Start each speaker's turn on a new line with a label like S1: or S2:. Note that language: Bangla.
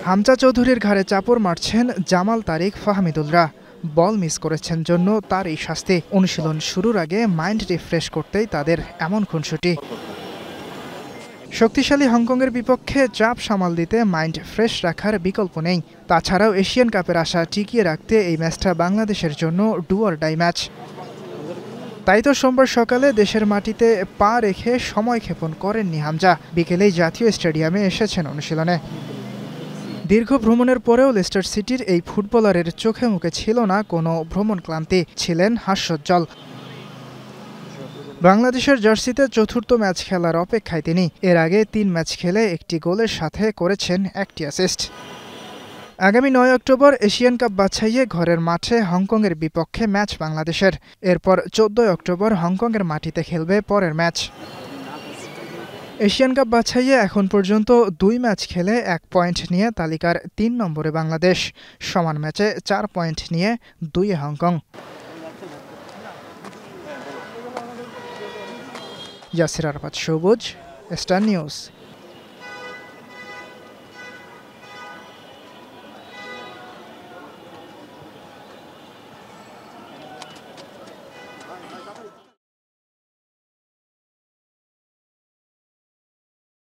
S1: হামজা চৌধুরীর ঘাড়ে চাপড় মারছেন জামাল তারিক ফাহমিদুলরা। বল মিস করেছেন জন্য তার এই শাস্তি। অনুশীলন শুরুর আগে মাইন্ড রিফ্রেশ করতেই তাদের এমন খুনসুটি। শক্তিশালী হংকংয়ের বিপক্ষে চাপ সামাল দিতে মাইন্ড ফ্রেশ রাখার বিকল্প নেই। তাছাড়াও এশিয়ান কাপের আশা টিকিয়ে রাখতে এই ম্যাচটা বাংলাদেশের জন্য ডু অর ডাই ম্যাচ। তাই তো সোমবার সকালে দেশের মাটিতে পা রেখে সময় ক্ষেপণ করেননি হামজা। বিকেলেই জাতীয় স্টেডিয়ামে এসেছেন অনুশীলনে। দীর্ঘ ভ্রমণের পরেও লেস্টার সিটির এই ফুটবলারের চোখে মুখে ছিল না কোনো ভ্রমণ ক্লান্তি, ছিলেন হাস্যোজ্জ্বল। বাংলাদেশের জার্সিতে চতুর্থ ম্যাচ খেলার অপেক্ষায় তিনি। এর আগে ৩ ম্যাচ খেলে একটি গোলের সাথে করেছেন একটি অ্যাসিস্ট। আগামী ৯ অক্টোবর এশিয়ান কাপ বাছাইয়ে ঘরের মাঠে হংকংয়ের বিপক্ষে ম্যাচ বাংলাদেশের। এরপর ১৪ অক্টোবর হংকংয়ের মাটিতে খেলবে পরের ম্যাচ। এশিয়ান কাপ বাছাইয়ে এখন পর্যন্ত ২ ম্যাচ খেলে ১ পয়েন্ট নিয়ে তালিকার ৩ নম্বরে বাংলাদেশ। সমান ম্যাচে ৪ পয়েন্ট নিয়ে ২-এ হংকং। ইয়াসির আরাফাত সবুজ, স্টার নিউজ।